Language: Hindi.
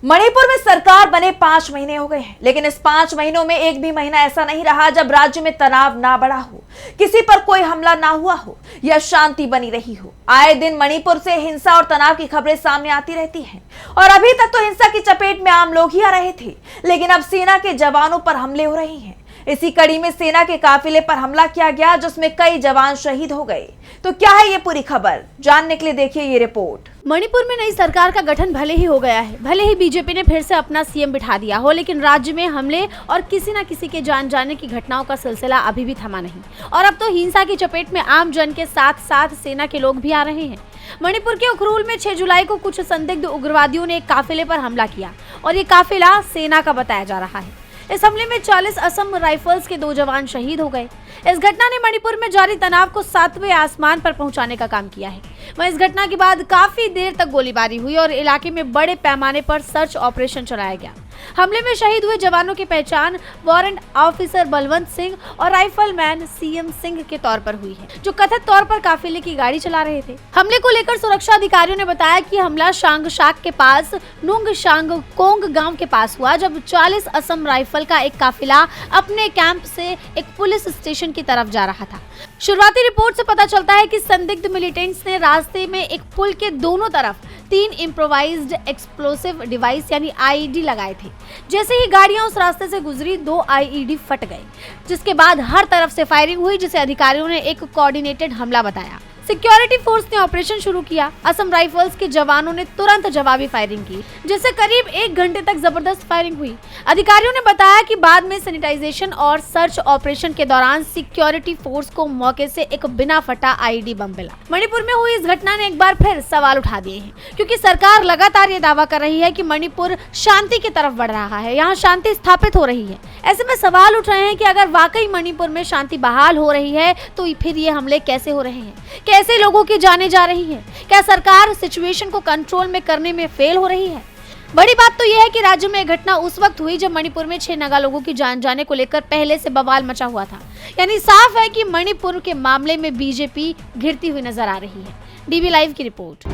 मणिपुर में सरकार बने 5 महीने हो गए हैं, लेकिन इस 5 महीनों में एक भी महीना ऐसा नहीं रहा जब राज्य में तनाव ना बढ़ा हो, किसी पर कोई हमला ना हुआ हो या शांति बनी रही हो। आए दिन मणिपुर से हिंसा और तनाव की खबरें सामने आती रहती हैं और अभी तक तो हिंसा की चपेट में आम लोग ही आ रहे थे, लेकिन अब सेना के जवानों पर हमले हो रहे हैं। इसी कड़ी में सेना के काफिले पर हमला किया गया, जिसमें कई जवान शहीद हो गए। तो क्या है ये पूरी खबर, जानने के लिए देखिए ये रिपोर्ट। मणिपुर में नई सरकार का गठन भले ही हो गया है, भले ही बीजेपी ने फिर से अपना सीएम बिठा दिया हो, लेकिन राज्य में हमले और किसी न किसी के जान जाने की घटनाओं का सिलसिला अभी भी थमा नहीं और अब तो हिंसा की चपेट में आम जन के साथ साथ सेना के लोग भी आ रहे हैं। मणिपुर के उखरूल में 6 जुलाई को कुछ संदिग्ध उग्रवादियों ने एक काफिले पर हमला किया और ये काफिला सेना का बताया जा रहा है। इस हमले में 40 असम राइफल्स के 2 जवान शहीद हो गए। इस घटना ने मणिपुर में जारी तनाव को 7वें आसमान पर पहुंचाने का काम किया है। वहीं इस घटना के बाद काफी देर तक गोलीबारी हुई और इलाके में बड़े पैमाने पर सर्च ऑपरेशन चलाया गया। हमले में शहीद हुए जवानों की पहचान वारंट ऑफिसर बलवंत सिंह और राइफलमैन सीएम सिंह के तौर पर हुई है, जो कथित तौर पर काफिले की गाड़ी चला रहे थे। हमले को लेकर सुरक्षा अधिकारियों ने बताया कि हमला शांगशाक के पास नुंग शांग कोंग गांव के पास हुआ, जब 40 असम राइफल का एक काफिला अपने कैंप से एक पुलिस स्टेशन की तरफ जा रहा था। शुरुआती रिपोर्ट से पता चलता है कि संदिग्ध मिलिटेंट्स ने रास्ते में एक पुल के दोनों तरफ 3 इम्प्रोवाइज्ड एक्सप्लोसिव डिवाइस यानी आईईडी लगाए थे। जैसे ही गाड़ियां उस रास्ते से गुजरी, 2 आईईडी फट गए, जिसके बाद हर तरफ से फायरिंग हुई, जिसे अधिकारियों ने एक कोऑर्डिनेटेड हमला बताया। सिक्योरिटी फोर्स ने ऑपरेशन शुरू किया। असम राइफल्स के जवानों ने तुरंत जवाबी फायरिंग की, जिससे करीब 1 घंटे तक जबरदस्त फायरिंग हुई। अधिकारियों ने बताया कि बाद में सैनिटाइजेशन और सर्च ऑपरेशन के दौरान सिक्योरिटी फोर्स को मौके से एक बिना फटा आईईडी बम मिला। मणिपुर में हुई इस घटना ने एक बार फिर सवाल उठा दिए हैं, क्योंकि सरकार लगातार ये दावा कर रही है कि मणिपुर शांति की तरफ बढ़ रहा है, यहाँ शांति स्थापित हो रही है। ऐसे में सवाल उठ रहे हैं कि अगर वाकई मणिपुर में शांति बहाल हो रही है, तो फिर ये हमले कैसे हो रहे हैं, कैसे लोगों की जाने जा रही है? क्या सरकार सिचुएशन को कंट्रोल में करने में फेल हो रही है? बड़ी बात तो यह है कि राज्य में घटना उस वक्त हुई जब मणिपुर में 6 नगा लोगों की जान जाने को लेकर पहले से बवाल मचा हुआ था। यानी साफ है कि मणिपुर के मामले में बीजेपी घिरती हुई नजर आ रही है। डीबी लाइव की रिपोर्ट।